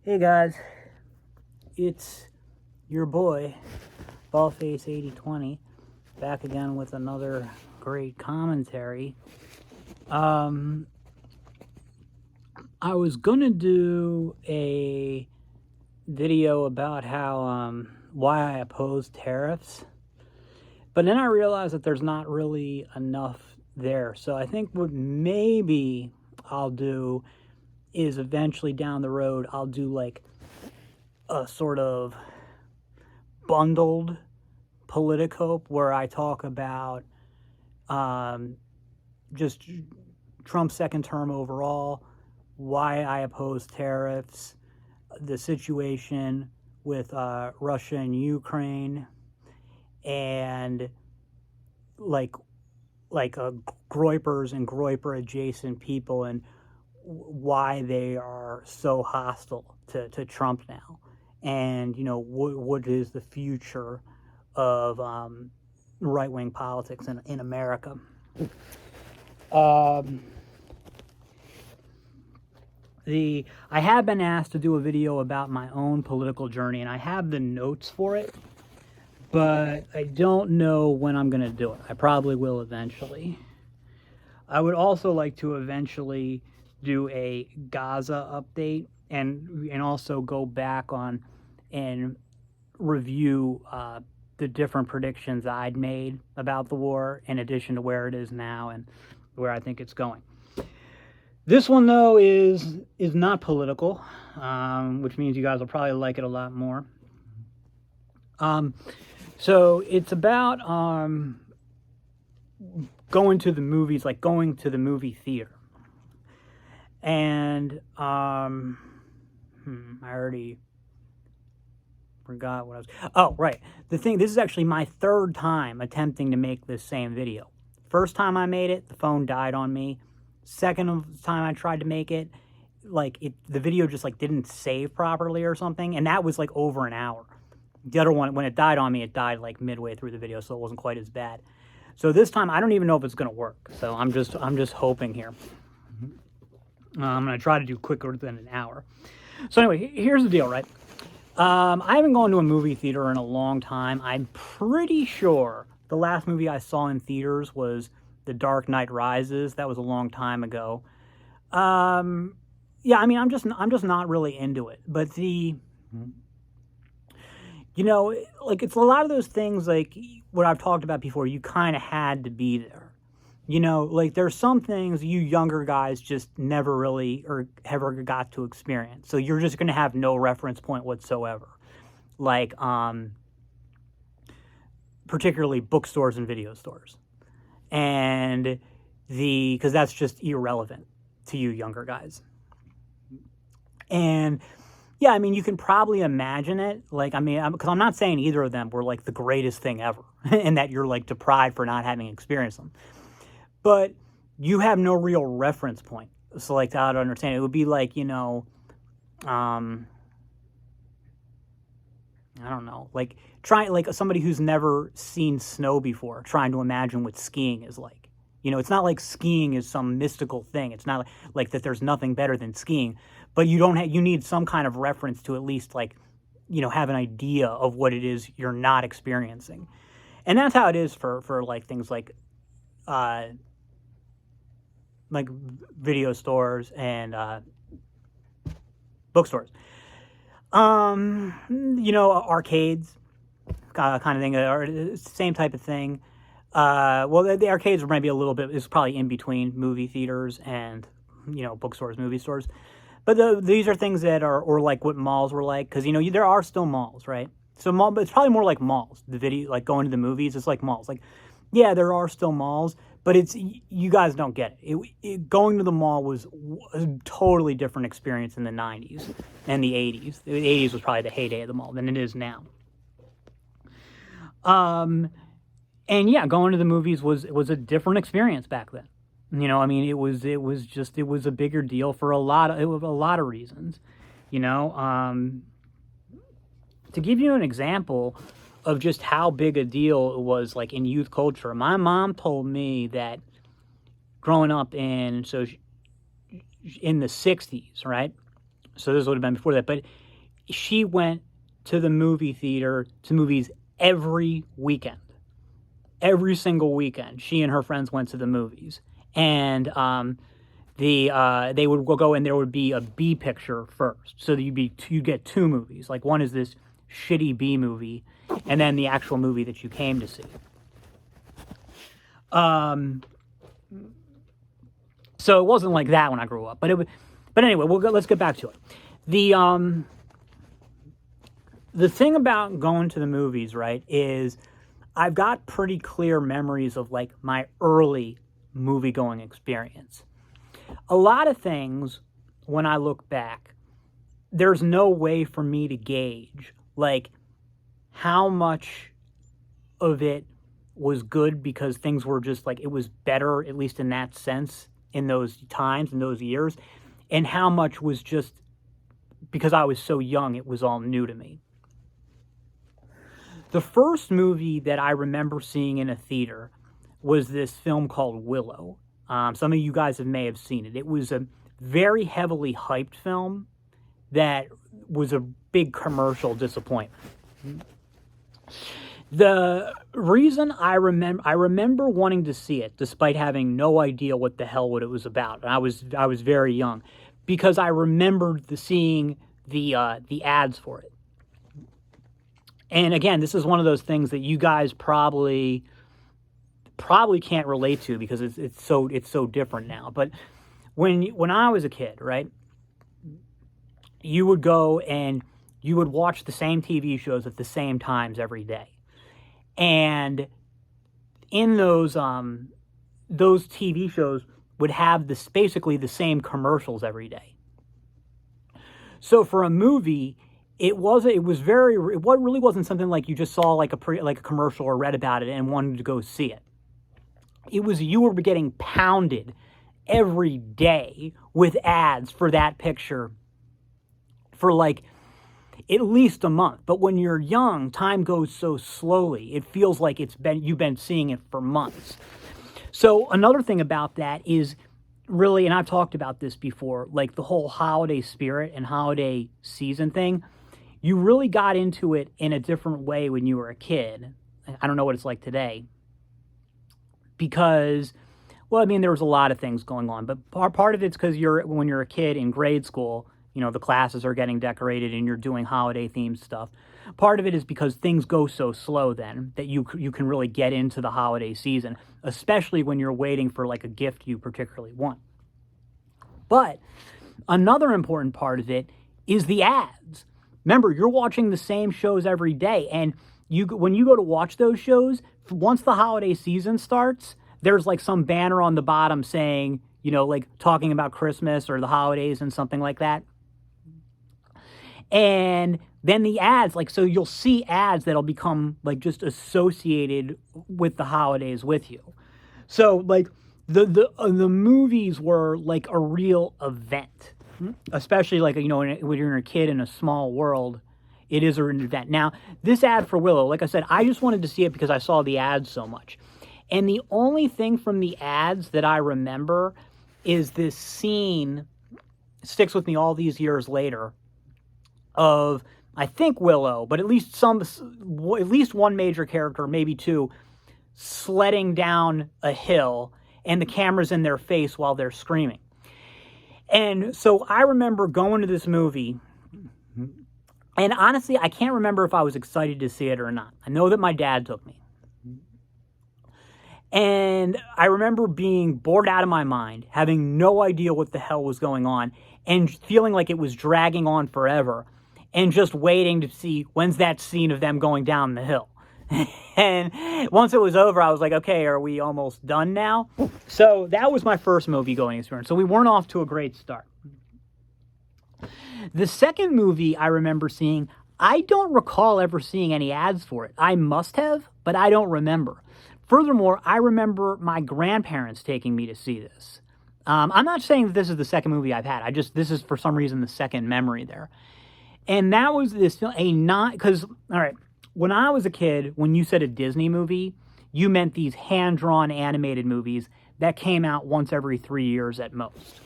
Hey guys, it's your boy, Ballface8020, back again with another great commentary. I was gonna do a video about how, why I oppose tariffs, but then I realized that there's not really enough there. So I think what maybe I'll do is eventually down the road, I'll do like a sort of bundled Politicope where I talk about just Trump's second term overall, why I oppose tariffs, the situation with Russia and Ukraine, and like Groypers and Groyper adjacent people and why they are so hostile to Trump now, and what is the future of right-wing politics in America. I have been asked to do a video about my own political journey, and I have the notes for it, but I don't know when I'm going to do it. I probably will eventually. I would also like to eventually do a Gaza update and also go back on and review the different predictions I'd made about the war, in addition to where it is now and where I think it's going. This one, though, is not political, which means you guys will probably like it a lot more. So it's about going to the movies, like going to the movie theater. And I already forgot what I was... Oh, right. This is actually my third time attempting to make this same video. First time I made it, the phone died on me. Second time I tried to make it, the video just didn't save properly or something, and that was over an hour. The other one, when it died on me, it died midway through the video, so it wasn't quite as bad. So this time, I don't even know if it's going to work. So I'm just hoping here. I'm going to try to do quicker than an hour. So anyway, here's the deal, right? I haven't gone to a movie theater in a long time. I'm pretty sure the last movie I saw in theaters was The Dark Knight Rises. That was a long time ago. Yeah, I mean, I'm just not really into it. But it's a lot of those things, what I've talked about before, you kind of had to be there. There's some things you younger guys just never really or ever got to experience. So you're just going to have no reference point whatsoever. Particularly bookstores and video stores. And because that's just irrelevant to you younger guys. And yeah, I mean, you can probably imagine it. Because I'm not saying either of them were the greatest thing ever and that you're deprived for not having experienced them. But you have no real reference point. So how to understand it would be I don't know, somebody who's never seen snow before, trying to imagine what skiing is like. It's not like skiing is some mystical thing. It's not like that there's nothing better than skiing, but you need some kind of reference to at least have an idea of what it is you're not experiencing. And that's how it is for things like video stores and bookstores. Arcades, kind of thing, or same type of thing. Well, the arcades are maybe a little bit, it's probably in between movie theaters and, bookstores, movie stores. But these are things that are, or what malls were like, because, there are still malls, right? So but it's probably more like malls. The video, going to the movies, it's like malls. Yeah, there are still malls, but you guys don't get it. Going to the mall was a totally different experience in the 90s and the 80s. The 80s was probably the heyday of the mall than it is now. And yeah, going to the movies was a different experience back then. I mean, it was a bigger deal for a lot of reasons. To give you an example of just how big a deal it was in youth culture, my mom told me that growing up in the 60s, right? So this would have been before that. But she went to the movie theater, to movies every weekend. Every single weekend, she and her friends went to the movies. And they would go and there would be a B picture first. So that you get two movies. Like one is this shitty B movie, and then the actual movie that you came to see. So it wasn't like that when I grew up, but anyway, let's get back to it. The thing about going to the movies, right, is I've got pretty clear memories of like my early movie going experience. A lot of things, when I look back, there's no way for me to gauge like how much of it was good because things were just like, it was better, at least in that sense, in those times, in those years, and how much was just because I was so young, it was all new to me. The first movie that I remember seeing in a theater was this film called Willow. Some of you guys may have seen it. It was a very heavily hyped film that was a big commercial disappointment. The reason I remember wanting to see it, despite having no idea what the hell it was about. I was very young, because I remembered seeing the ads for it. And again, this is one of those things that you guys probably can't relate to because it's so different now. But when I was a kid, right, you would go and you would watch the same TV shows at the same times every day. And in those TV shows would have basically the same commercials every day. So for a movie, it really wasn't something like you just saw like a commercial or read about it and wanted to go see it. It was you were getting pounded every day with ads for that picture for like at least a month. But when you're young, time goes so slowly. It feels like you've been seeing it for months. So another thing about that is really, and I've talked about this before, like the whole holiday spirit and holiday season thing, you really got into it in a different way when you were a kid. I don't know what it's like today. Because, well, I mean, there was a lot of things going on, but part of it's because when you're a kid in grade school, you know, the classes are getting decorated and you're doing holiday themed stuff. Part of it is because things go so slow then that you can really get into the holiday season, especially when you're waiting for like a gift you particularly want. But another important part of it is the ads. Remember, you're watching the same shows every day, and when you go to watch those shows, once the holiday season starts, there's like some banner on the bottom saying, you know, like talking about Christmas or the holidays and something like that. And then the ads, like, so you'll see ads that'll become like just associated with the holidays with you. So like the movies were like a real event, especially like, you know, when you're a kid in a small world, it is an event. Now, this ad for Willow, like I said, I just wanted to see it because I saw the ads so much. And the only thing from the ads that I remember is this scene, sticks with me all these years later, of, I think Willow, but at least one major character, maybe two, sledding down a hill and the camera's in their face while they're screaming. And so I remember going to this movie, and honestly, I can't remember if I was excited to see it or not. I know that my dad took me. And I remember being bored out of my mind, having no idea what the hell was going on, and feeling like it was dragging on forever, and just waiting to see when's that scene of them going down the hill. And once it was over, I was like, okay, are we almost done now? So that was my first movie going experience. So we weren't off to a great start. The second movie I remember seeing, I don't recall ever seeing any ads for it. I must have, but I don't remember. Furthermore, I remember my grandparents taking me to see this. I'm not saying that this is the second movie I've had. This is for some reason the second memory there. And that was this, because, all right, when I was a kid, when you said a Disney movie, you meant these hand-drawn animated movies that came out once every 3 years at most.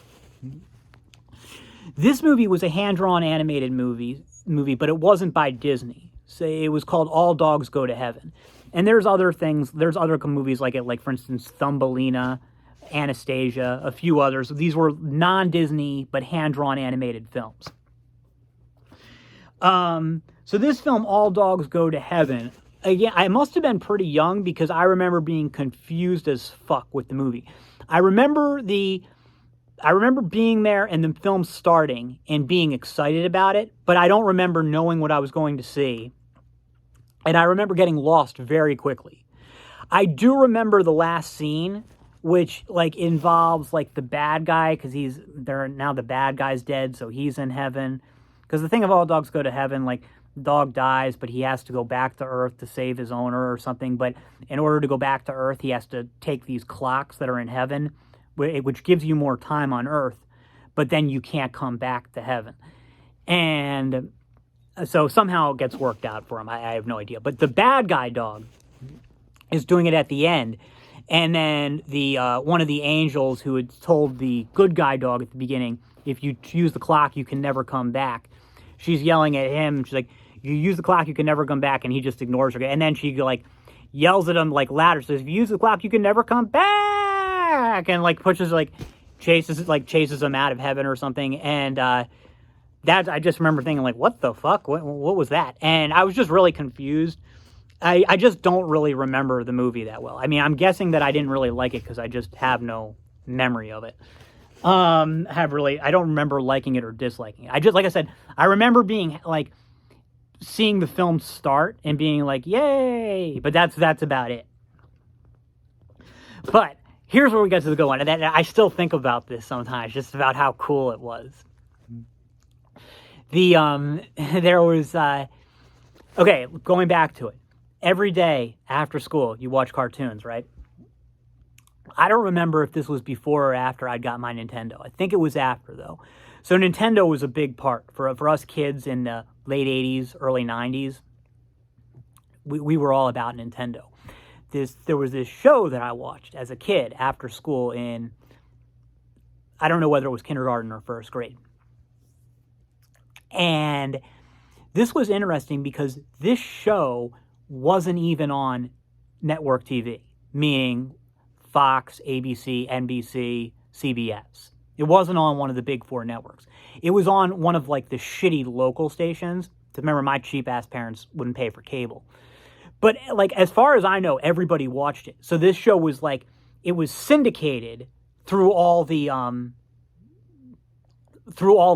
This movie was a hand-drawn animated movie, but it wasn't by Disney. So it was called All Dogs Go to Heaven. And there's other things. There's other movies like it, like for instance, Thumbelina, Anastasia, a few others. These were non-Disney but hand-drawn animated films. So this film, All Dogs Go to Heaven, again, I must have been pretty young because I remember being confused as fuck with the movie. I remember being there and the film starting and being excited about it, but I don't remember knowing what I was going to see. And I remember getting lost very quickly. I do remember the last scene, which like involves like the bad guy, because now the bad guy's dead, so he's in heaven. Because the thing of All Dogs Go to Heaven, like the dog dies, but he has to go back to Earth to save his owner or something. But in order to go back to Earth, he has to take these clocks that are in heaven, which gives you more time on Earth, but then you can't come back to heaven. And so somehow it gets worked out for him. I have no idea. But the bad guy dog is doing it at the end. And then the one of the angels who had told the good guy dog at the beginning, if you use the clock, you can never come back. She's yelling at him. She's like, you use the clock, you can never come back. And he just ignores her. And then she like yells at him like louder. Says, if you use the clock, you can never come back. And like chases him out of heaven or something. And I just remember thinking like, what the fuck? What was that? And I was just really confused. I just don't really remember the movie that well. I mean, I'm guessing that I didn't really like it because I just have no memory of it. I don't remember liking it or disliking it. Like I said, I remember being like seeing the film start and being like, yay! But that's about it. But here's where we get to the good one. And I still think about this sometimes, just about how cool it was. There was, okay, going back to it. Every day after school, you watch cartoons, right? I don't remember if this was before or after I got my Nintendo. I think it was after, though. So Nintendo was a big part for us kids in the late 80s, early 90s. We were all about Nintendo. There was this show that I watched as a kid after school in, I don't know whether it was kindergarten or first grade. And this was interesting because this show wasn't even on network TV, meaning Fox, ABC, NBC, CBS. It wasn't on one of the big four networks. It was on one of like the shitty local stations. Remember, my cheap ass parents wouldn't pay for cable. But like, as far as I know, everybody watched it. So this show was like, it was syndicated through all the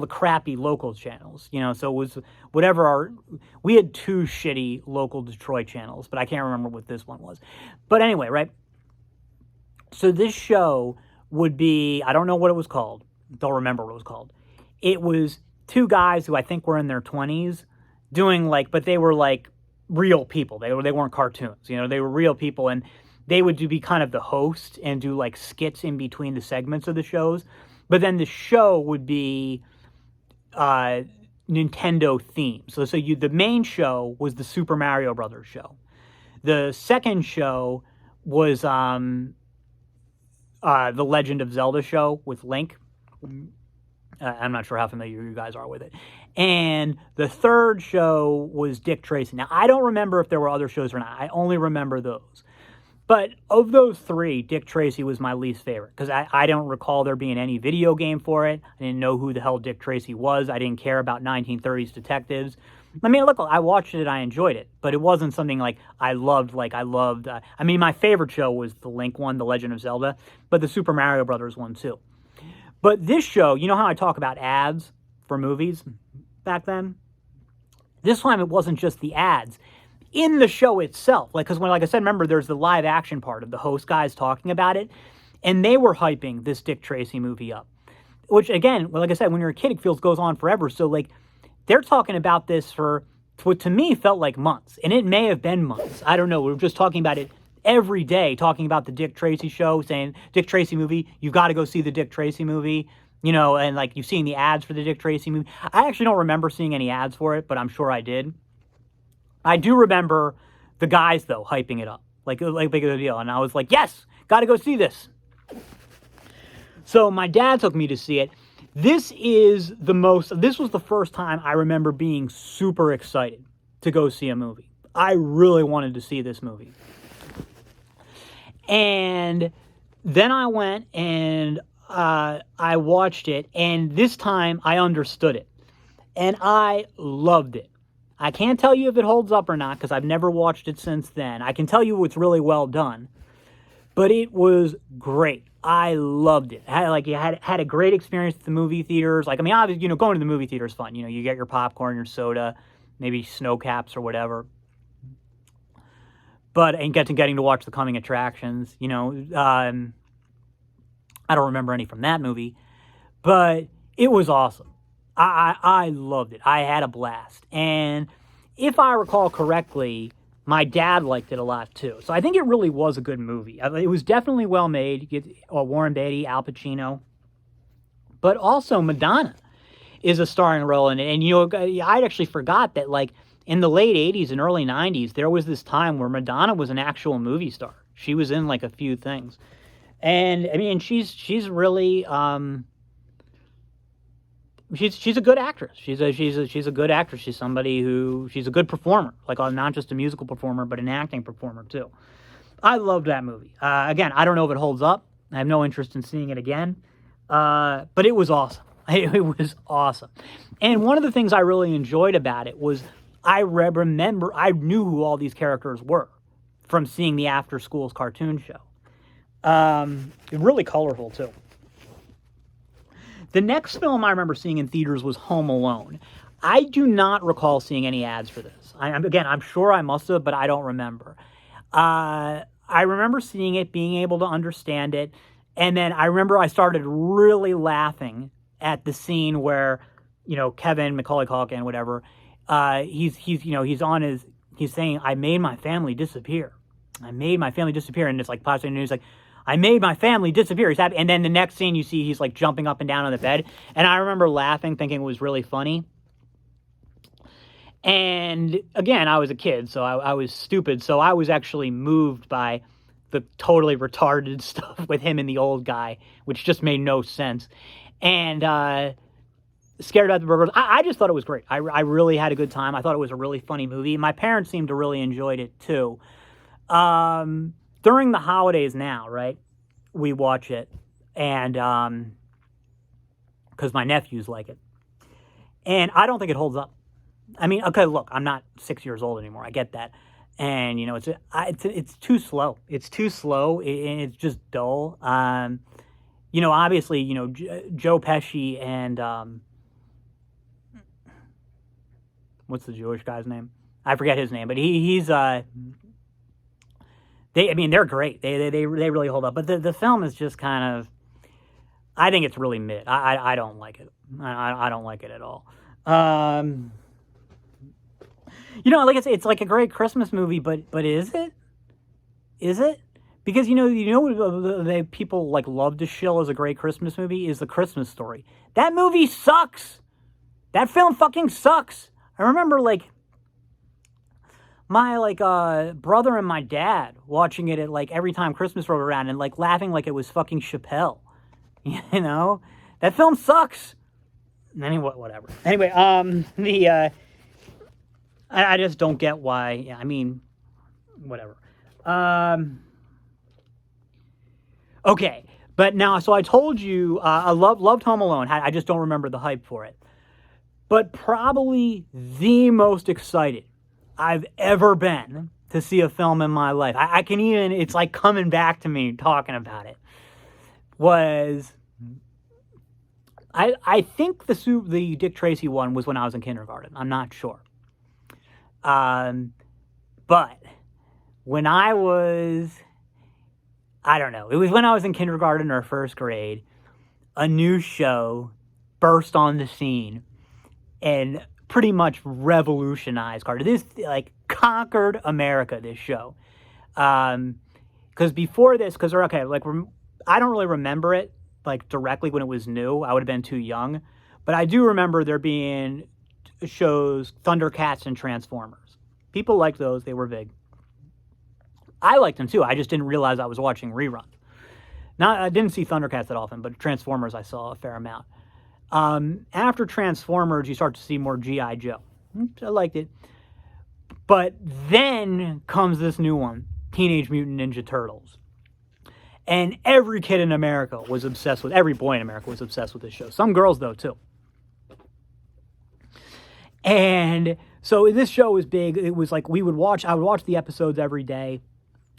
crappy local channels, you know. So it was whatever we had two shitty local Detroit channels, but I can't remember what this one was. But anyway, right? So this show would be, I don't know what it was called. Don't remember what it was called. It was two guys who I think were in their 20s doing like, but they were like real people. They weren't cartoons, you know, they were real people, and they would be kind of the host and do like skits in between the segments of the shows. But then the show would be Nintendo themed. So the main show was the Super Mario Brothers show. The second show was the Legend of Zelda show with Link. I'm not sure how familiar you guys are with it. And the third show was Dick Tracy. Now, I don't remember if there were other shows or not. I only remember those. But of those three, Dick Tracy was my least favorite because I don't recall there being any video game for it. I didn't know who the hell Dick Tracy was. I didn't care about 1930s detectives. I mean, look, I watched it, I enjoyed it, but it wasn't something like I loved. I mean, my favorite show was the Link one, The Legend of Zelda, but the Super Mario Brothers one too. But this show, you know how I talk about ads for movies back then? This time it wasn't just the ads. In the show itself, because like I said, remember, there's the live action part of the host guys talking about it, and they were hyping this Dick Tracy movie up, which again, like I said, when you're a kid, it goes on forever. So like, they're talking about this for what to me felt like months, and it may have been months. I don't know. We were just talking about it every day, talking about the Dick Tracy show, saying Dick Tracy movie, you've got to go see the Dick Tracy movie, you know, and like you've seen the ads for the Dick Tracy movie. I actually don't remember seeing any ads for it, but I'm sure I did. I do remember the guys, though, hyping it up. Like big of a deal. And I was like, yes, got to go see this. So my dad took me to see it. This was the first time I remember being super excited to go see a movie. I really wanted to see this movie. And then I went and I watched it, and this time I understood it. And I loved it. I can't tell you if it holds up or not, because I've never watched it since then. I can tell you it's really well done. But it was great. I loved it. Had a great experience at the movie theaters. Like, I mean, obviously, going to the movie theater is fun. You get your popcorn, your soda, maybe snow caps or whatever. And getting to watch the coming attractions. I don't remember any from that movie, but it was awesome. I loved it. I had a blast. And if I recall correctly, my dad liked it a lot too. So I think it really was a good movie. It was definitely well made. You get Warren Beatty, Al Pacino, but also Madonna is a starring role in it. And I'd actually forgot that, like, in the late 80s and early 90s, there was this time where Madonna was an actual movie star. She was in like a few things. And I mean, she's really she's a good actress. She's a good actress. She's a good performer, like not just a musical performer, but an acting performer too. I loved that movie. Again, I don't know if it holds up. I have no interest in seeing it again. But it was awesome. It was awesome. And one of the things I really enjoyed about it was I knew who all these characters were from seeing the After Schools cartoon show. Really colorful too. The next film I remember seeing in theaters was Home Alone. I do not recall seeing any ads for this. I'm sure I must have, but I don't remember. I remember seeing it, being able to understand it, and then I remember I started really laughing at the scene where, Kevin, Macaulay Culkin, whatever, he's saying, "I made my family disappear. I made my family disappear," and it's like positive news, like, "I made my family disappear." He's happy. And then the next scene you see, he's like jumping up and down on the bed. And I remember laughing, thinking it was really funny. And again, I was a kid, so I was stupid. So I was actually moved by the totally retarded stuff with him and the old guy, which just made no sense. And Scared About the Burglars. I just thought it was great. I really had a good time. I thought it was a really funny movie. My parents seemed to really enjoyed it too. During the holidays now, right, we watch it, and because my nephews like it, and I don't think it holds up. I mean, okay, look, I'm not 6 years old anymore. I get that, and it's too slow. It's too slow, and it's just dull. Obviously, Joe Pesci and what's the Jewish guy's name? I forget his name, but he's they're great. They really hold up. But the film is just kind of, I think it's really mid. I don't like it. I don't like it at all. Like I say, it's like a great Christmas movie, but is it? Is it? Because the people like love to shill as a great Christmas movie is The Christmas Story. That movie sucks. That film fucking sucks. I remember my brother and my dad watching it at every time Christmas rolled around and laughing like it was fucking Chappelle. That film sucks. Anyway, whatever. Anyway, I just don't get why. Yeah, I mean, whatever. Okay, but now, so I told you I loved Home Alone. I just don't remember the hype for it. But probably the most excited I've ever been to see a film in my life, I can even, it's like coming back to me talking about it, was, I think the Dick Tracy one was when I was in kindergarten. I'm not sure. But when I don't know, it was when I was in kindergarten or first grade, a new show burst on the scene and pretty much revolutionized cartoon. This conquered America, this show. Because before this, I don't really remember it directly when it was new. I would have been too young, but I do remember there being shows Thundercats and Transformers. People liked those; they were big. I liked them too. I just didn't realize I was watching reruns. I didn't see Thundercats that often, but Transformers I saw a fair amount. After Transformers, you start to see more G.I. Joe. I liked it. But then comes this new one, Teenage Mutant Ninja Turtles. And every kid in America was obsessed with, every boy in America was obsessed with this show. Some girls, though, too. And so this show was big. It was like I would watch the episodes every day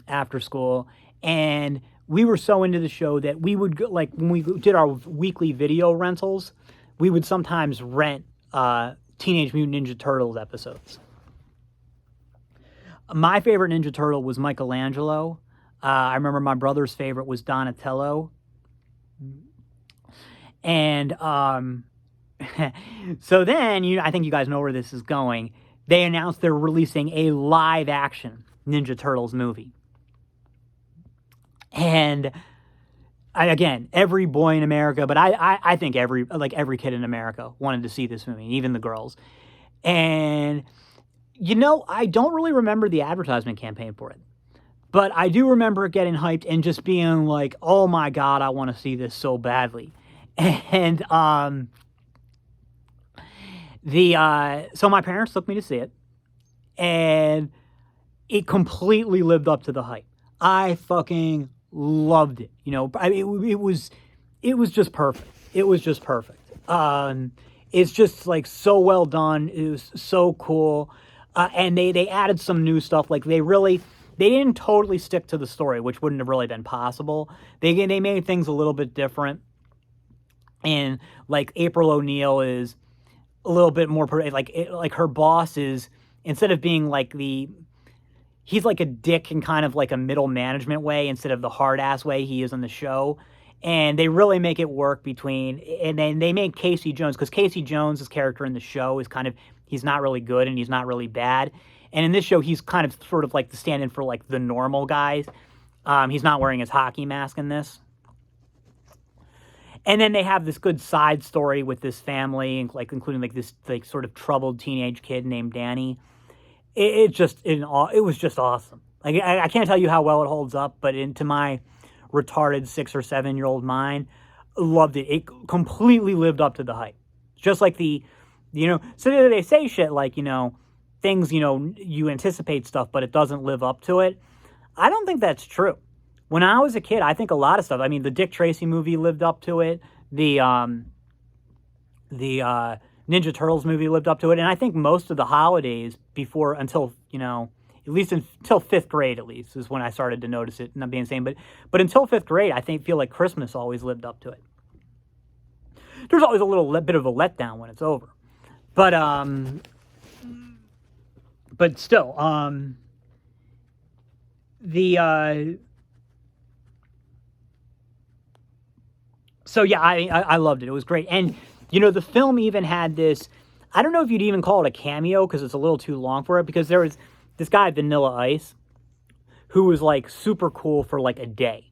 after school. And we were so into the show that we would, like, when we did our weekly video rentals, we would sometimes rent Teenage Mutant Ninja Turtles episodes. My favorite Ninja Turtle was Michelangelo. I remember my brother's favorite was Donatello. And so then, I think you guys know where this is going. They announced they're releasing a live-action Ninja Turtles movie. And again, every boy in America, but I think every kid in America wanted to see this movie, even the girls. And I don't really remember the advertisement campaign for it, but I do remember it getting hyped and just being like, "Oh my God, I want to see this so badly." And so my parents took me to see it, and it completely lived up to the hype. I fucking loved it. It was just perfect. It was just perfect. It's just like so well done. It was so cool. And they added some new stuff. Like they didn't totally stick to the story, which wouldn't have really been possible. They made things a little bit different. And like April O'Neil is a little bit more like her boss is, instead of being like he's like a dick in kind of like a middle management way instead of the hard ass way he is on the show. And they really make it work and then they made Casey Jones, because Casey Jones' character in the show is kind of, he's not really good and he's not really bad. And in this show, he's kind of sort of like the stand-in for like the normal guys. He's not wearing his hockey mask in this. And then they have this good side story with this family, like including like this like sort of troubled teenage kid named Danny. It was just awesome. Like I can't tell you how well it holds up, but into my retarded 6 or 7 year old mind, loved it. It completely lived up to the hype. Just like so they say shit like, things, you anticipate stuff, but it doesn't live up to it. I don't think that's true. When I was a kid, I think a lot of stuff, I mean, the Dick Tracy movie lived up to it. The Ninja Turtles movie lived up to it. And I think most of the holidays until 5th grade, at least, is when I started to notice it, not being insane. But until 5th grade, I feel like Christmas always lived up to it. There's always a little bit of a letdown when it's over. But still, so yeah, I loved it. It was great. And, the film even had this, I don't know if you'd even call it a cameo because it's a little too long for it, because there was this guy, Vanilla Ice, who was like super cool for like a day.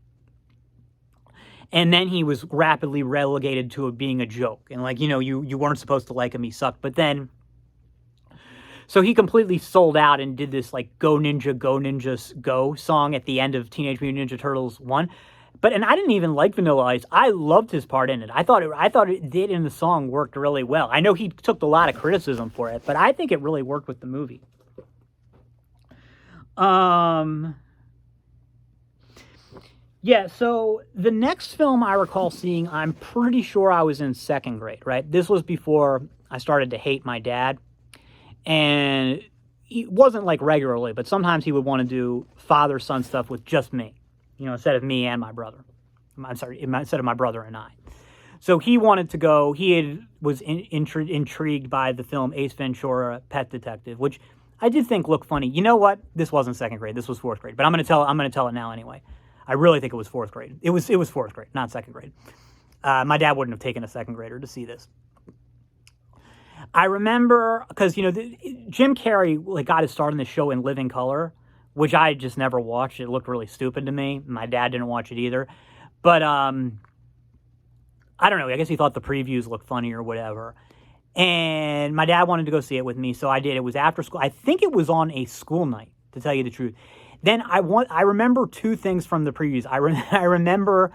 And then he was rapidly relegated to being a joke. And like, you weren't supposed to like him, he sucked. But then, so he completely sold out and did this like Go Ninjas Go song at the end of Teenage Mutant Ninja Turtles 1. And I didn't even like Vanilla Ice. I loved his part in it. I thought it did in the song worked really well. I know he took a lot of criticism for it, but I think it really worked with the movie. Yeah, so the next film I recall seeing, I'm pretty sure I was in 2nd grade, right? This was before I started to hate my dad. And it wasn't like regularly, but sometimes he would want to do father-son stuff with just me, instead of me and my brother. I'm sorry, instead of my brother and I. So he wanted to go, was intrigued by the film Ace Ventura, Pet Detective, which I did think looked funny. You know what? This wasn't 2nd grade. This was 4th grade. But I'm going to tell it now anyway. I really think it was 4th grade. It was 4th grade, not 2nd grade. My dad wouldn't have taken a 2nd grader to see this. I remember, because, Jim Carrey got his start in the show in Living Color, which I just never watched. It looked really stupid to me. My dad didn't watch it either. But, I don't know. I guess he thought the previews looked funny or whatever. And my dad wanted to go see it with me, so I did. It was after school. I think it was on a school night, to tell you the truth. Then I remember 2 things from the previews. I remember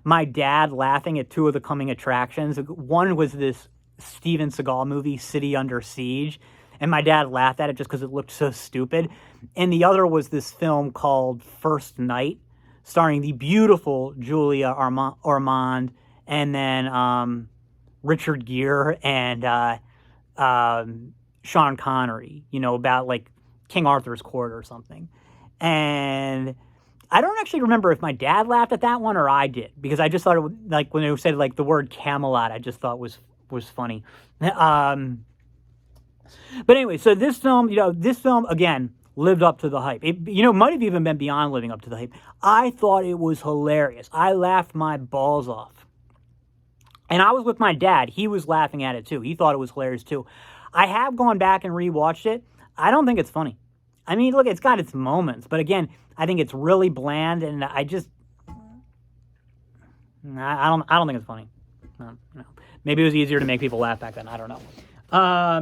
my dad laughing at two of the coming attractions. One was this Steven Seagal movie, City Under Siege, and my dad laughed at it just because it looked so stupid. And the other was this film called First Night, starring the beautiful Julia Ormond, and then Richard Gere and Sean Connery, you know, about like King Arthur's Court or something. And I don't actually remember if my dad laughed at that one or I did, because I just thought it was, like, when they said like the word Camelot, I just thought was funny. But anyway, so this film, again, lived up to the hype. It, might have even been beyond living up to the hype. I thought it was hilarious. I laughed my balls off. And I was with my dad. He was laughing at it too. He thought it was hilarious too. I have gone back and rewatched it. I don't think it's funny. I mean, look, it's got its moments, but again, I think it's really bland, and I don't think it's funny. No. Maybe it was easier to make people laugh back then. I don't know. I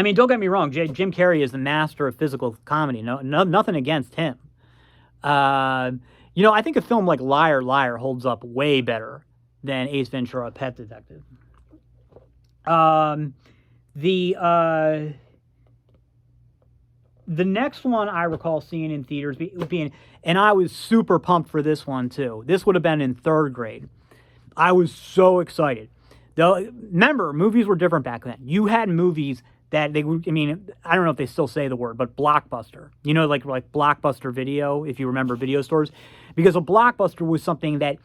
mean, don't get me wrong. Jim Carrey is the master of physical comedy. No, nothing against him. I think a film like Liar, Liar holds up way better than Ace Ventura: Pet Detective. The next one I recall seeing in theaters being, and I was super pumped for this one too. This would have been in third grade. I was so excited. Remember, movies were different back then. You had movies that I don't know if they still say the word, but Blockbuster. Like Blockbuster Video, if you remember video stores. Because a Blockbuster was something that,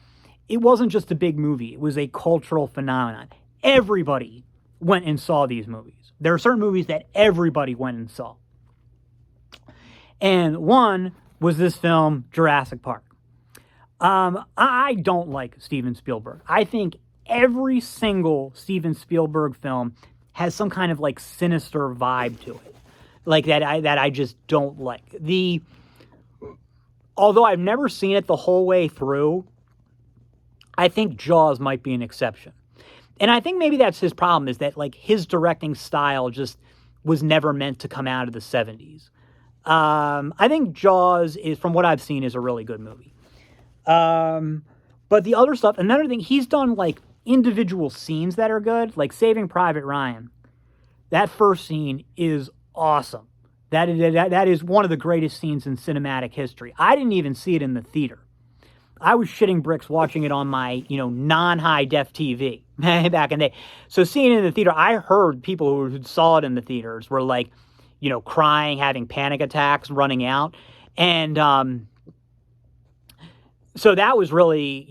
it wasn't just a big movie. It was a cultural phenomenon. Everybody went and saw these movies. There are certain movies that everybody went and saw. And one was this film, Jurassic Park. I don't like Steven Spielberg. I think every single Steven Spielberg film has some kind of like sinister vibe to it, like that I just don't like. Although I've never seen it the whole way through, I think Jaws might be an exception. And I think maybe that's his problem, is that like his directing style just was never meant to come out of the 70s. I think Jaws is, from what I've seen, is a really good movie. But the other stuff, another thing, he's done like individual scenes that are good, like Saving Private Ryan. That first scene is awesome. That is one of the greatest scenes in cinematic history. I didn't even see it in the theater. I was shitting bricks watching it on my, non-high def TV back in the day. So seeing it in the theater, I heard people who saw it in the theaters were like, crying, having panic attacks, running out. And so that was really,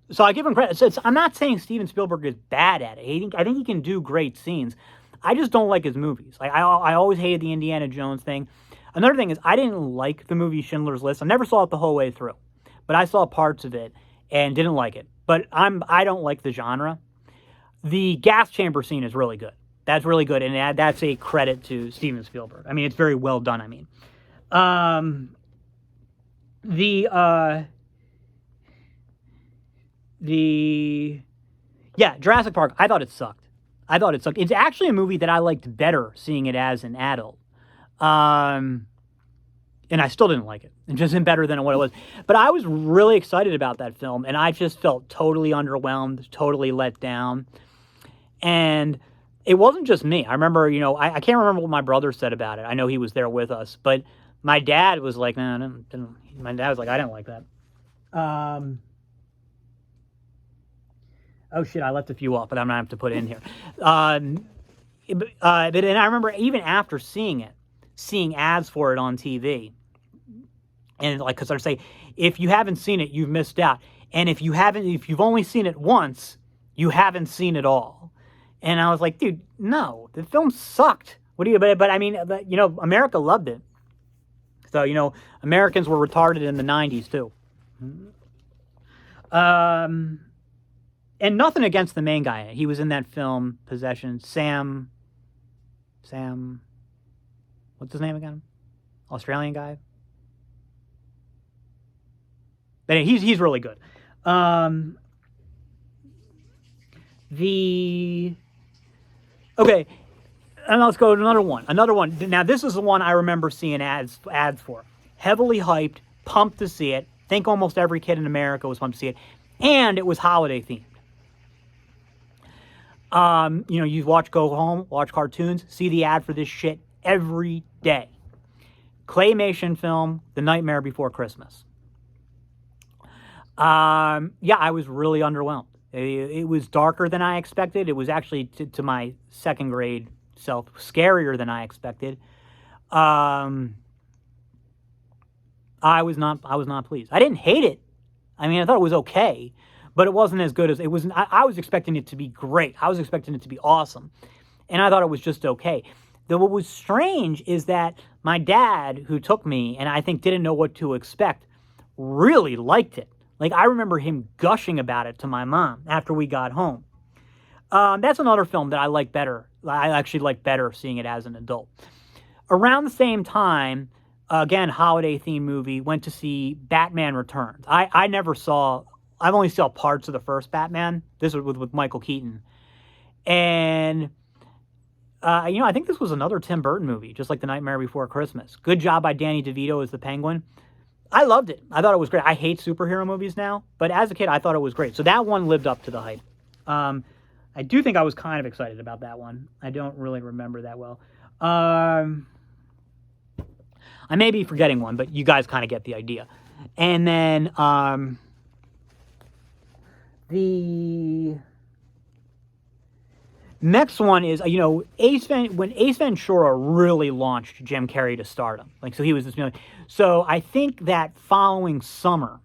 so I give him credit. So I'm not saying Steven Spielberg is bad at it. I think he can do great scenes. I just don't like his movies. I always hated the Indiana Jones thing. Another thing is, I didn't like the movie Schindler's List. I never saw it the whole way through, but I saw parts of it and didn't like it. But I don't like the genre. The gas chamber scene is really good. That's really good, and that's a credit to Steven Spielberg. I mean, it's very well done, I mean. Jurassic Park, I thought it sucked. It's actually a movie that I liked better seeing it as an adult. And I still didn't like it. It just isn't better than what it was. But I was really excited about that film, and I just felt totally underwhelmed, totally let down. And it wasn't just me. I remember, I can't remember what my brother said about it. I know he was there with us, but my dad was like, no, my dad was like, I didn't like that. Oh shit, I left a few off, but I'm gonna have to put it in here. And I remember even after seeing ads for it on TV, and like, because I say, if you haven't seen it, you've missed out, and if you've only seen it once, you haven't seen it all. And I was like, dude, no, the film sucked. But I mean, America loved it. So, Americans were retarded in the 90s too. And nothing against the main guy. He was in that film, Possession. Sam, what's his name again? Australian guy. But he's really good. Okay, and let's go to another one. Now, this is the one I remember seeing ads for. Heavily hyped, pumped to see it. think almost every kid in America was pumped to see it. And it was holiday themed. You know, you go home, watch cartoons, see the ad for this shit every day. Claymation film, The Nightmare Before Christmas. Yeah, I was really underwhelmed. It was darker than I expected. It was actually, to my second grade self, scarier than I expected. I was not pleased. I didn't hate it. I mean, I thought it was okay, but it wasn't as good as it was. I was expecting it to be great. I was expecting it to be awesome, and I thought it was just okay. Though what was strange is that my dad, who took me and I think didn't know what to expect, really liked it. Like, I remember him gushing about it to my mom after we got home. That's another film that I like better. I actually like better seeing it as an adult. Around the same time, again, holiday-themed movie, went to see Batman Returns. I've only saw parts of the first Batman. This was with Michael Keaton. And, you know, I think this was another Tim Burton movie, just like The Nightmare Before Christmas. Good job by Danny DeVito as the Penguin. I loved it. I thought it was great. I hate superhero movies now, but as a kid, I thought it was great. So that one lived up to the hype. I do think I was kind of excited about that one. I don't really remember that well. I may be forgetting one, but you guys kind of get the idea. And then the next one is, you know, when Ace Ventura really launched Jim Carrey to stardom. Like, so he was this million. So I think that following summer,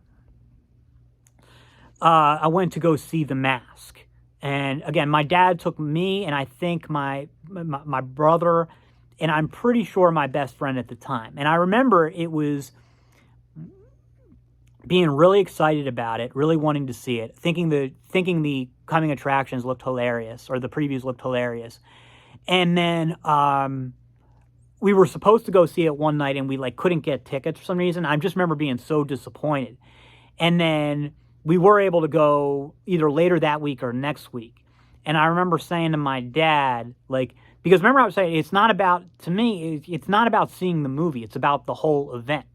I went to go see The Mask. And again, my dad took me, and I think my brother, and I'm pretty sure my best friend at the time. And I remember it was being really excited about it, really wanting to see it, thinking the coming attractions looked hilarious, or the previews looked hilarious. And then we were supposed to go see it one night, and we couldn't get tickets for some reason. I just remember being so disappointed. And then we were able to go either later that week or next week. And I remember saying to my dad, because remember I was saying, it's not about seeing the movie, it's about the whole event.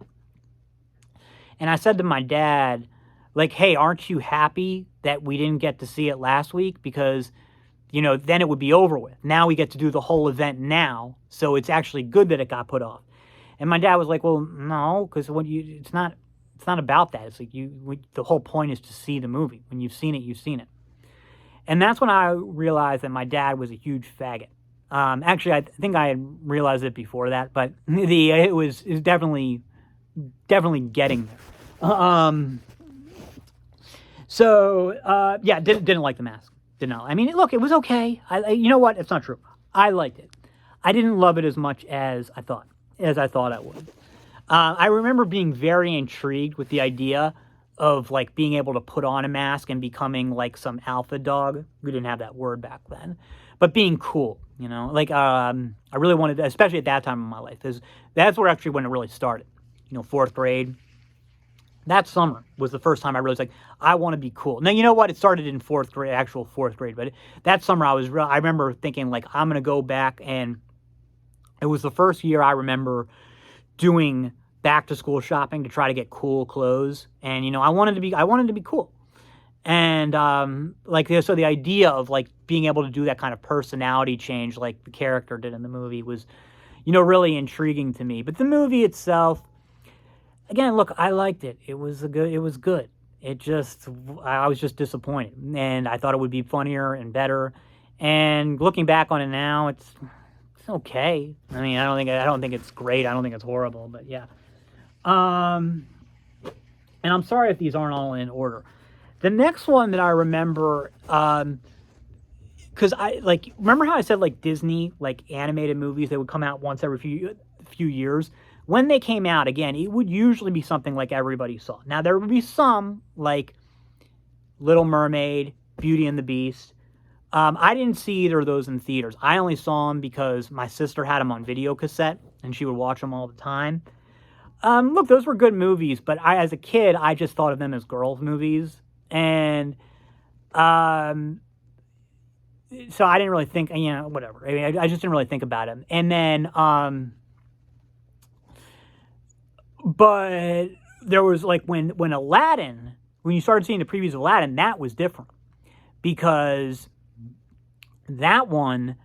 And I said to my dad, hey, aren't you happy that we didn't get to see it last week? Because, you know, then it would be over with. Now we get to do the whole event now, so it's actually good that it got put off. And my dad was like, well, no, because it's not about that. It's the whole point is to see the movie. When you've seen it, you've seen it. And that's when I realized that my dad was a huge faggot. Actually, I think I had realized it before that, but it was definitely getting there. Yeah, didn't like The Mask. Didn't know. I mean, look, it was okay. You know what? It's not true. I liked it. I didn't love it as much as I thought I would. I remember being very intrigued with the idea of being able to put on a mask and becoming some alpha dog. We didn't have that word back then, but being cool, you know, I really wanted to, especially at that time in my life, that's where actually when it really started, you know, 4th grade. That summer was the first time I realized, I want to be cool. Now, you know what? It started in 4th grade, actual 4th grade, but that summer I remember thinking I'm going to go back, and it was the first year I remember doing back to school shopping to try to get cool clothes. And, you know, I wanted to be cool. And, so the idea of being able to do that kind of personality change like the character did in the movie was, you know, really intriguing to me. But the movie itself, again, look, I liked it. It was good. I was just disappointed, and I thought it would be funnier and better. And looking back on it now, it's okay. I mean, I don't think it's great. I don't think it's horrible, but yeah. And I'm sorry if these aren't all in order. The next one that I remember, because remember how I said Disney animated movies, they would come out once every few years. When they came out, again, it would usually be something like everybody saw. Now, there would be some, like Little Mermaid, Beauty and the Beast. I didn't see either of those in theaters. I only saw them because my sister had them on video cassette, and she would watch them all the time. Look, those were good movies, but as a kid, I just thought of them as girls' movies. And so I didn't really think, you know, whatever. I mean, I just didn't really think about them. And then... but there was like when Aladdin, when you started seeing the previews of Aladdin, that was different because that one,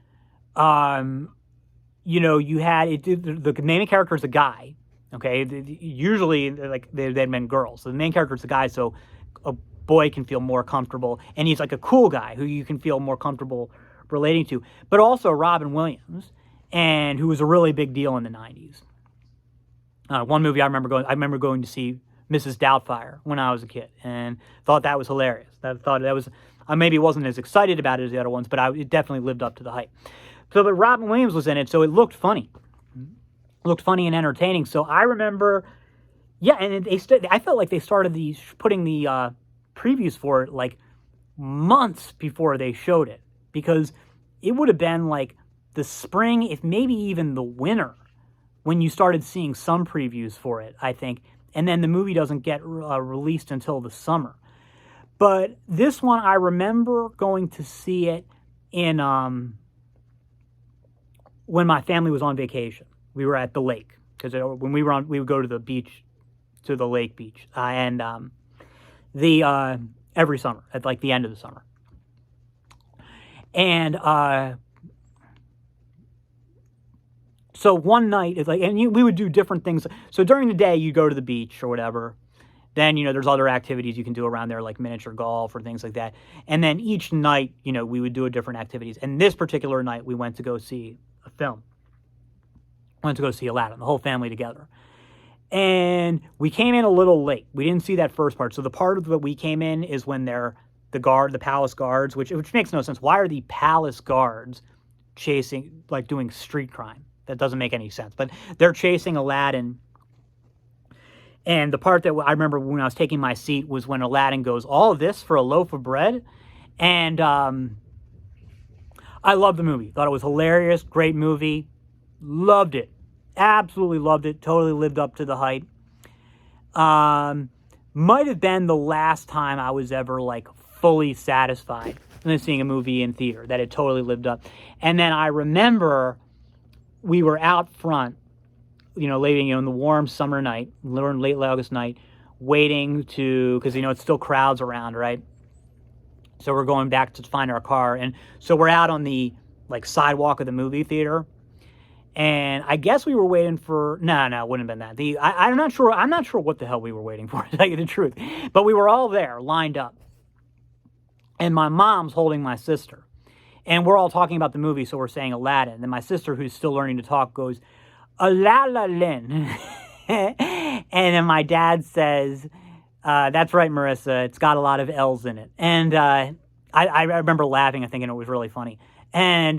you know, you had it. The main character is a guy. Okay, usually like they'd been girls. So the main character is a guy, so a boy can feel more comfortable, and he's like a cool guy who you can feel more comfortable relating to. But also Robin Williams, and who was a really big deal in the '90s. One movie I remember going to see Mrs. Doubtfire when I was a kid, and thought that was hilarious. I thought that was, I maybe wasn't as excited about it as the other ones, but it definitely lived up to the hype. So, but Robin Williams was in it, so it looked funny. It looked funny and entertaining. So I remember, yeah, and I felt like they started putting the previews for it like months before they showed it, because it would have been like the spring, if maybe even the winter, when you started seeing some previews for it, I think. And then the movie doesn't get released until the summer. But this one, I remember going to see it in when my family was on vacation. We were at the lake, because when we would go to the beach, to the lake beach, and every summer at like the end of the summer. And so one night, it's like, and we would do different things. So during the day, you go to the beach or whatever. Then, you know, there's other activities you can do around there, like miniature golf or things like that. And then each night, you know, we would do different activities. And this particular night, we went to go see a film. Went to go see Aladdin, the whole family together. And we came in a little late. We didn't see that first part. So the part of that we came in is when they're the palace guards, which makes no sense. Why are the palace guards chasing, like doing street crime? That doesn't make any sense. But they're chasing Aladdin. And the part that I remember when I was taking my seat was when Aladdin goes, all of this for a loaf of bread? And I loved the movie. Thought it was hilarious. Great movie. Loved it. Absolutely loved it. Totally lived up to the hype. Might have been the last time I was ever like fully satisfied seeing a movie in theater, that it totally lived up. And then I remember we were out front, you know, late, you know, in the warm summer night, late August night, waiting to, because, you know, it's still crowds around, right? So we're going back to find our car. And so we're out on the, like, sidewalk of the movie theater. And I guess we were waiting for, no, it wouldn't have been that. I'm not sure what the hell we were waiting for, to tell you the truth. But we were all there, lined up. And my mom's holding my sister. And we're all talking about the movie, so we're saying Aladdin. And my sister, who's still learning to talk, goes, Aladdin. And then my dad says, that's right, Marissa, it's got a lot of L's in it. And I remember laughing and thinking it was really funny. And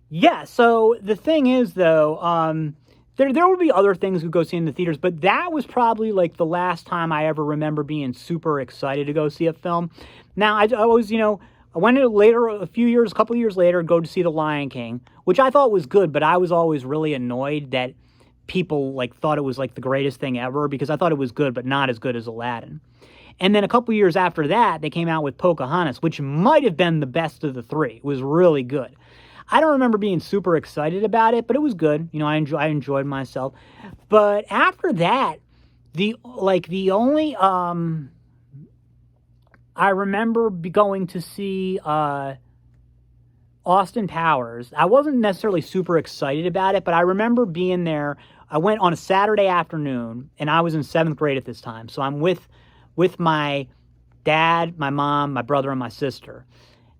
yeah, so the thing is, though, there would be other things we go see in the theaters, but that was probably like the last time I ever remember being super excited to go see a film. Now, I was, you know, I went later, a couple of years later, go to see The Lion King, which I thought was good, but I was always really annoyed that people like thought it was like the greatest thing ever, because I thought it was good, but not as good as Aladdin. And then a couple years after that, they came out with Pocahontas, which might have been the best of the three. It was really good. I don't remember being super excited about it, but it was good. You know, I enjoyed myself. But after that, the only I remember going to see Austin Powers. I wasn't necessarily super excited about it, but I remember being there. I went on a Saturday afternoon, and I was in 7th grade at this time. So I'm with my dad, my mom, my brother, and my sister.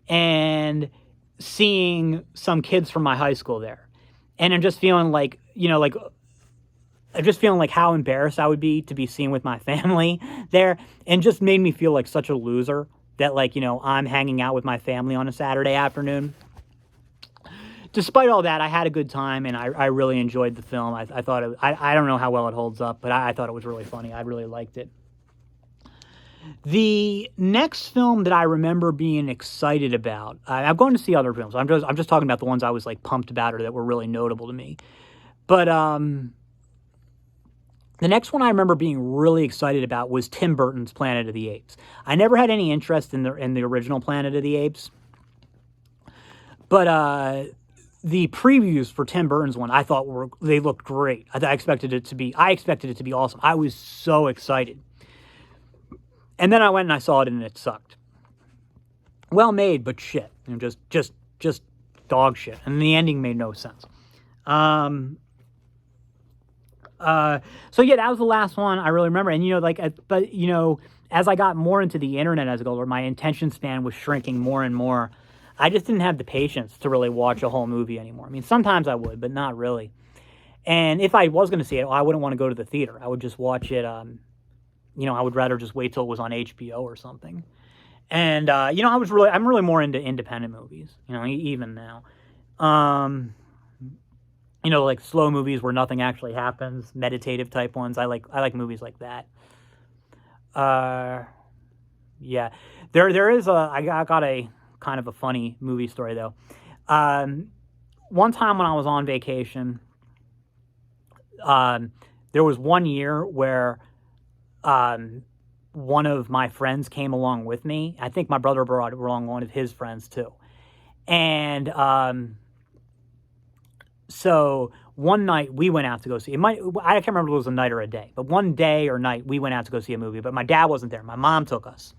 And seeing some kids from my high school there. And I'm just feeling like, you know, like, I'm just feeling like how embarrassed I would be to be seen with my family there. And just made me feel like such a loser that, like, you know, I'm hanging out with my family on a Saturday afternoon. Despite all that, I had a good time, and I really enjoyed the film. I thought it, I don't know how well it holds up, but I thought it was really funny. I really liked it. The next film that I remember being excited about, I've gone to see other films. I'm just talking about the ones I was like pumped about or that were really notable to me. But the next one I remember being really excited about was Tim Burton's Planet of the Apes. I never had any interest in the original Planet of the Apes, but the previews for Tim Burton's one, I thought they looked great. I expected it to be awesome. I was so excited. And then I went and I saw it and it sucked. Well made, but shit. Just dog shit. And the ending made no sense. So yeah, that was the last one I really remember. And but as I got more into the internet as a goer, my attention span was shrinking more and more. I just didn't have the patience to really watch a whole movie anymore. I mean, sometimes I would, but not really. And if I was going to see it, I wouldn't want to go to the theater. I would just watch it. I would rather just wait till it was on HBO or something. And I'm really more into independent movies. Even now. Like slow movies where nothing actually happens, meditative type ones. I like movies like that. Yeah, there is I got a kind of a funny movie story though. One time when I was on vacation, there was one year where one of my friends came along with me. I think my brother brought along one of his friends too. And so one night we went out to go see it. I can't remember if it was a night or a day, but one day or night we went out to go see a movie, but my dad wasn't there. My mom took us.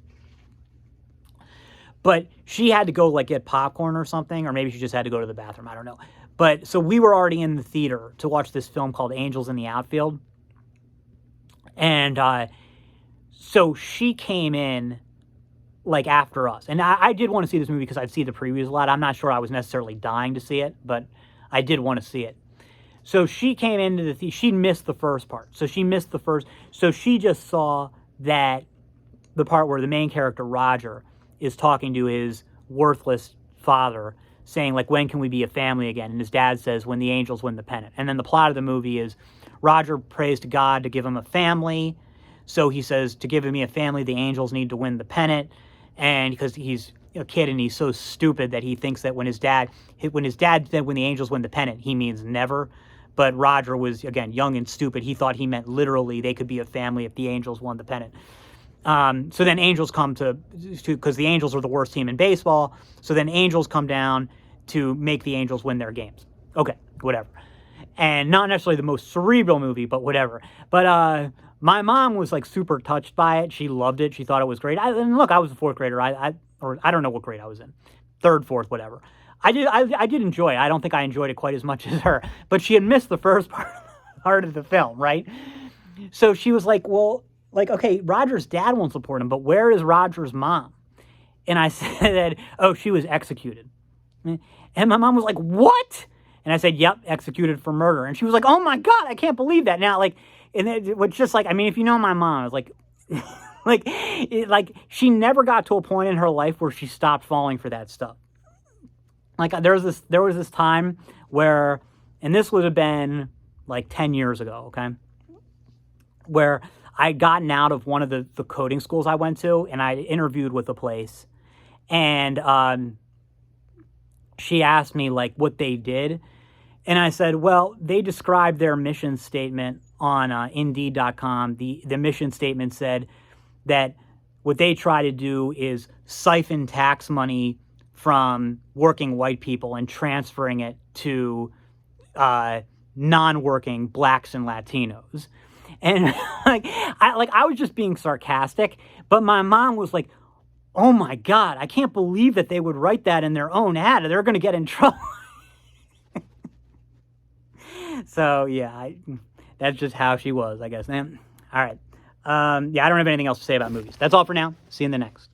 But she had to go get popcorn or something, or maybe she just had to go to the bathroom. I don't know. But so we were already in the theater to watch this film called Angels in the Outfield. And so she came in after us. And I did want to see this movie because I'd seen the previews a lot. I'm not sure I was necessarily dying to see it, but I did want to see it. So she came into the theater. She missed the first part. So she just saw that the part where the main character, Roger, is talking to his worthless father, saying, when can we be a family again? And his dad says, when the Angels win the pennant. And then the plot of the movie is Roger prays to God to give him a family. So he says, to give me a family, the Angels need to win the pennant. And because he's a kid and he's so stupid that he thinks that when his dad said when the Angels win the pennant, he means never. But Roger was, again, young and stupid. He thought he meant literally they could be a family if the Angels won the pennant. So then Angels come because the Angels are the worst team in baseball. So then Angels come down to make the Angels win their games. Okay, whatever. And not necessarily the most cerebral movie, but whatever. But my mom was super touched by it. She loved it. She thought it was great. And look, I was a fourth grader. I don't know what grade I was in. Third, fourth, whatever. I did enjoy it. I don't think I enjoyed it quite as much as her. But she had missed the first part of the film, right? So she was like, well, okay, Roger's dad won't support him, but where is Roger's mom? And I said, oh, she was executed. And my mom was like, what? And I said, yep, executed for murder. And she was like, oh my God, I can't believe that. Now, and it was just if you know my mom, it's she never got to a point in her life where she stopped falling for that stuff. There was this time where, and this would have been 10 years ago, okay, where I'd gotten out of one of the coding schools I went to, and I interviewed with a place, and she asked me what they did, and I said, well, they described their mission statement on Indeed.com. The mission statement said that what they try to do is siphon tax money from working white people and transferring it to non-working blacks and Latinos. And I was just being sarcastic, but my mom was like, oh my God, I can't believe that they would write that in their own ad. They're going to get in trouble. So yeah, that's just how she was, I guess. All right. Yeah, I don't have anything else to say about movies. That's all for now. See you in the next.